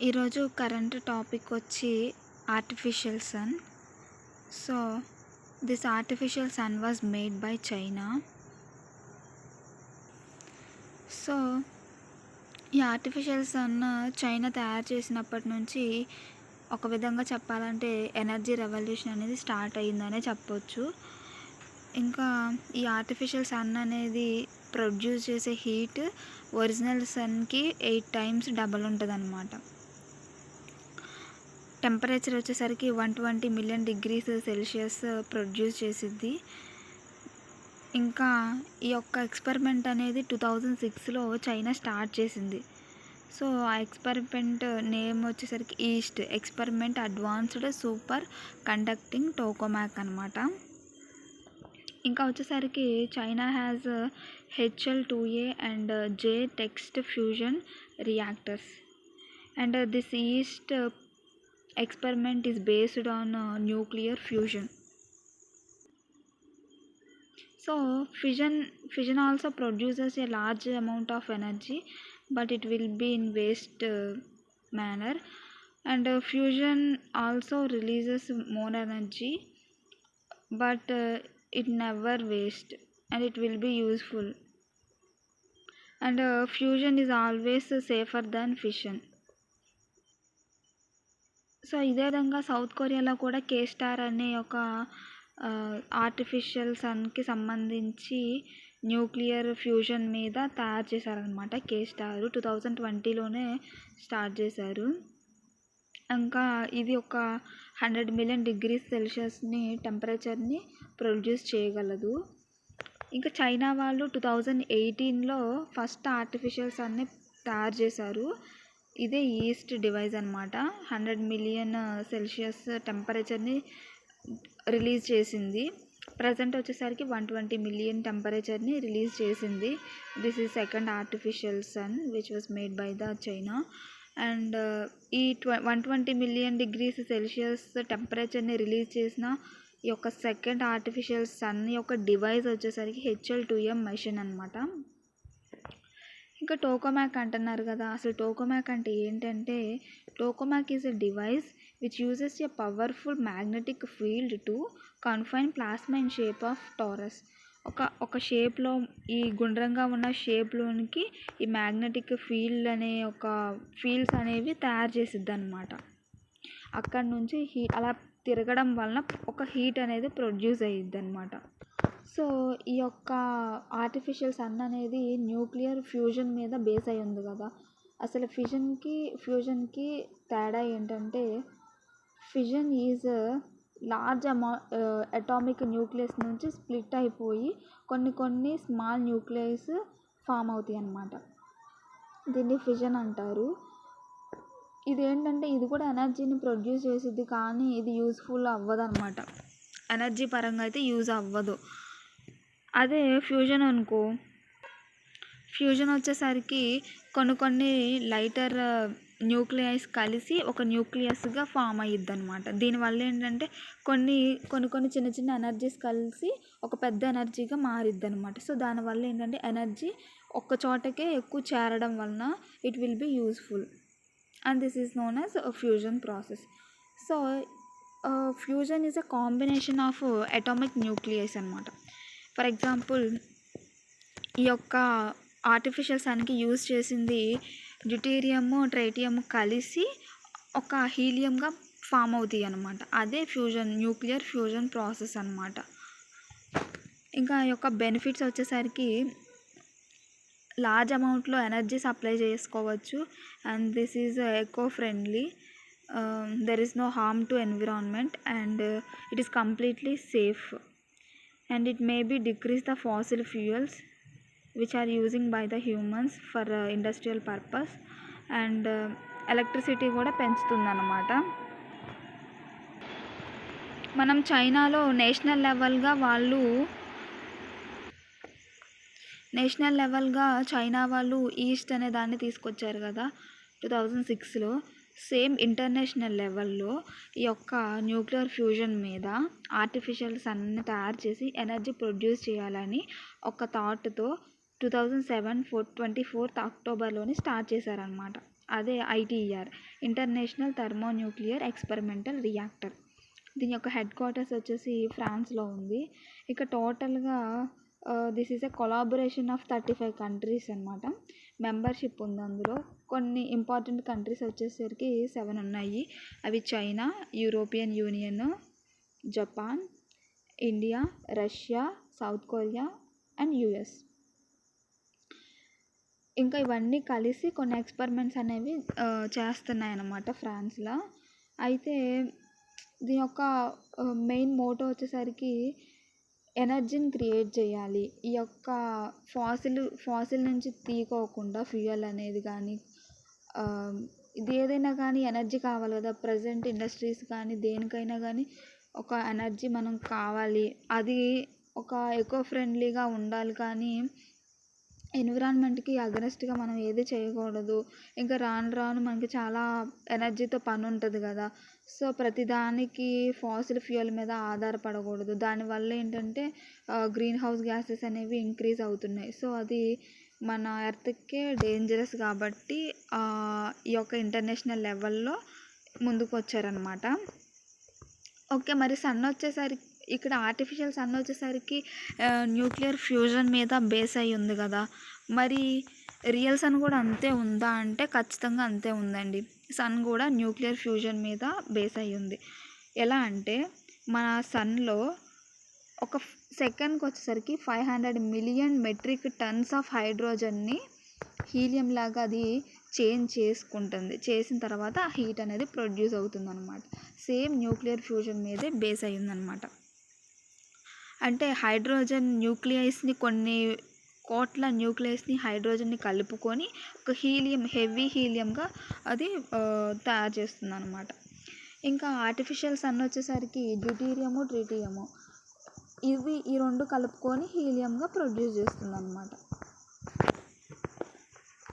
ఈరోజు current topic వచ్చి artificial sun. So this artificial sun was made by China. So ఈ artificial sun China తయారు చేసినప్పటి నుంచి ఒక విధంగా చెప్పాలంటే ఎనర్జీ రెవల్యూషన్ అనేది స్టార్ట్ అయ్యిందనే చెప్పొచ్చు. ఇంకా ఈ ఆర్టిఫిషియల్ సన్ అనేది ప్రొడ్యూస్ చేసే హీట్ ఒరిజినల్ సన్కి 8 times డబల్ ఉంటుంది అన్నమాట. టెంపరేచర్ వచ్చేసరికి 120 million degrees Celsius ప్రొడ్యూస్ చేసిద్ది. ఇంకా ఈ యొక్క ఎక్స్పెరిమెంట్ అనేది 2006లో చైనా స్టార్ట్ చేసింది. సో ఆ ఎక్స్పెరిమెంట్ నేమ్ వచ్చేసరికి east experiment advanced super conducting టోకామాక్ అనమాట. ఇంకా వచ్చేసరికి China has HL2A and J text fusion reactors and this east experiment is based on nuclear fusion. So fission also produces a large amount of energy, but it will be in waste manner, and fusion also releases more energy, but it never waste and it will be useful, and fusion is always safer than fission. So ఇదే విధంగా south కొరియాలో కూడా K-STAR అనే ఒక artificial సన్కి సంబంధించి nuclear fusion మీద తయారు చేశారనమాట. K-STAR 2020లోనే స్టార్ట్ చేశారు. ఇంకా ఇది ఒక 100 million degrees Celsius టెంపరేచర్ని ప్రొడ్యూస్ చేయగలదు. ఇంకా చైనా వాళ్ళు 2018లో ఫస్ట్ ఆర్టిఫిషియల్ సన్ని తయారు చేశారు. ఇదే ఈస్ట్ డివైస్ అనమాట. 100 million Celsius టెంపరేచర్ని రిలీజ్ చేసింది. ప్రజెంట్ వచ్చేసరికి 120 million టెంపరేచర్ని రిలీజ్ చేసింది. This is second artificial sun which was made by the China. And ఈ 120 million degrees Celsius టెంపరేచర్ని రిలీజ్ చేసిన ఈ యొక్క సెకండ్ ఆర్టిఫిషియల్ సన్ యొక్క డివైస్ వచ్చేసరికి HL2M మెషిన్ అనమాట. ఇంకా టోకామాక్ అంటున్నారు కదా, అసలు టోకామాక్ అంటే ఏంటంటే టోకామాక్ is a device which uses a powerful magnetic field to confine plasma in shape of taurus. ఒక షేప్లో ఈ గుండ్రంగా ఉన్న షేప్లోనికి ఈ మ్యాగ్నెటిక్ ఫీల్డ్ అనే ఒక ఫీల్డ్స్ అనేవి తయారు చేసిద్ది అనమాట. అక్కడ నుంచి హీట్ అలా తిరగడం వలన ఒక హీట్ అనేది ప్రొడ్యూస్ అయ్యిద్ది అనమాట. సో ఈ యొక్క ఆర్టిఫిషియల్ సన్ అనేది న్యూక్లియర్ ఫ్యూజన్ మీద బేస్ అయి ఉంది కదా. అసలు ఫ్యూజన్కి తేడా ఏంటంటే fission is large atomic nucleus నుంచి స్ప్లిట్ అయిపోయి కొన్ని స్మాల్ న్యూక్లియస్ ఫామ్ అవుతాయి అన్నమాట. దీన్ని ఫిజన్ అంటారు. ఇదేంటంటే ఇది కూడా ఎనర్జీని ప్రొడ్యూస్ చేసిద్ది, కానీ ఇది యూస్ఫుల్ అవ్వదు అనమాట. ఎనర్జీ పరంగా అయితే యూజ్ అవ్వదు. అదే ఫ్యూజన్ అనుకో, ఫ్యూజన్ వచ్చేసరికి కొన్ని లైటర్ న్యూక్లియస్ కలిసి ఒక న్యూక్లియస్గా ఫామ్ అయ్యిద్ది అనమాట. దీనివల్ల ఏంటంటే కొన్ని చిన్న ఎనర్జీస్ కలిసి ఒక పెద్ద ఎనర్జీగా మారిద్ది అనమాట. సో దానివల్ల ఏంటంటే ఎనర్జీ ఒక్క చోటకే ఎక్కువ చేరడం వలన it will be useful, and this is known as fusion process. So fusion is a combination of atomic nucleus అనమాట. ఫర్ ఎగ్జాంపుల్ ఈ యొక్క ఆర్టిఫిషియల్ సన్కి యూజ్ చేసింది డ్యూటీరియం ట్రైటియం కలిసి ఒక హీలియంగా ఫామ్ అవుతాయి అనమాట. అదే న్యూక్లియర్ ఫ్యూజన్ ప్రాసెస్ అనమాట. ఇంకా ఈ యొక్క బెనిఫిట్స్ వచ్చేసరికి లార్జ్ అమౌంట్లో ఎనర్జీ సప్లై చేసుకోవచ్చు, and this is eco friendly, there is no harm to environment, and it is completely safe, and it may be decrease the fossil fuels which are using by the humans for industrial purpose, and electricity కూడా పెంచుతుంది అన్నమాట. మనం చైనాలో national లెవెల్గా China వాళ్ళు east అనే దాన్ని తీసుకొచ్చారు కదా 2006లో. సేమ్ ఇంటర్నేషనల్ లెవెల్లో ఈ యొక్క న్యూక్లియర్ ఫ్యూజన్ మీద ఆర్టిఫిషియల్ సన్ని తయారు చేసి ఎనర్జీ ప్రొడ్యూస్ చేయాలని ఒక థాట్తో 2007 24th Octoberలోని స్టార్ట్ చేశారనమాట. అదే ITER, international thermonuclear experimental reactor. దీని యొక్క హెడ్ క్వార్టర్స్ వచ్చేసి ఫ్రాన్స్లో ఉంది. ఇక టోటల్గా this is a collaboration of 35 countries అనమాట. మెంబర్షిప్ ఉంది అందులో. కొన్ని ఇంపార్టెంట్ కంట్రీస్ వచ్చేసరికి 7 ఉన్నాయి. అవి China, European union, Japan, India, Russia, south Korea and US. ఇంకా ఇవన్నీ కలిసి కొన్ని ఎక్స్పెరిమెంట్స్ అనేవి చేస్తున్నాయి అన్నమాట ఫ్రాన్స్లో. అయితే దీని యొక్క మెయిన్ మోటో వచ్చేసరికి ఎనర్జీని క్రియేట్ చేయాలి. ఈ యొక్క ఫాసిల్ నుంచి తీసుకోకుండా ఫ్యూయల్ అనేది కానీ ఇది ఏదైనా కానీ ఎనర్జీ కావాలి కదా. ప్రజెంట్ ఇండస్ట్రీస్ కానీ దేనికైనా కానీ ఒక ఎనర్జీ మనం కావాలి. అది ఒక ఎకో ఫ్రెండ్లీగా ఉండాలి, కానీ ఎన్విరాన్మెంట్కి అగనెస్ట్గా మనం ఏది చేయకూడదు. ఇంకా రాను రాను మనకి చాలా ఎనర్జీతో పని ఉంటుంది కదా. సో ప్రతిదానికి ఫాసిల్ ఫ్యూయల్ మీద ఆధారపడకూడదు. దానివల్ల ఏంటంటే గ్రీన్ హౌస్ గ్యాసెస్ అనేవి ఇంక్రీజ్ అవుతున్నాయి. సో అది మన ఎర్త్కే డేంజరస్ కాబట్టి ఈ యొక్క ఇంటర్నేషనల్ లెవెల్లో ముందుకు వచ్చారనమాట. ఓకే, మరి సన్ వచ్చేసరికి ఇక్కడ ఆర్టిఫిషియల్ సన్ వచ్చేసరికి న్యూక్లియర్ ఫ్యూజన్ మీద బేస్ అయి ఉంది కదా. మరి రియల్ సన్ కూడా అంతే ఉందా అంటే ఖచ్చితంగా అంతే ఉందండి. సన్ కూడా న్యూక్లియర్ ఫ్యూజన్ మీద బేస్ అయి ఉంది. ఎలా అంటే మన సన్లో ఒక సెకండ్కి వచ్చేసరికి 500 మిలియన్ మెట్రిక్ టన్స్ ఆఫ్ హైడ్రోజన్ని హీలియం లాగా అది చేంజ్ చేసుకుంటుంది. చేసిన తర్వాత ఆ హీట్ అనేది ప్రొడ్యూస్ అవుతుంది అనమాట. సేమ్ న్యూక్లియర్ ఫ్యూజన్ మీదే బేస్ అయ్యిందనమాట. అంటే హైడ్రోజన్ న్యూక్లియస్ని కొన్ని కోట్ల న్యూక్లియస్ని హైడ్రోజన్ని కలుపుకొని ఒక హెవీ హీలియంగా అది తయారు చేస్తుంది అనమాట. ఇంకా ఆర్టిఫిషియల్ సన్ వచ్చేసరికి డ్యూటీరియము, ట్రిటియము ఈ రెండు కలుపుకొని హీలియంగా ప్రొడ్యూస్ చేస్తుంది అనమాట.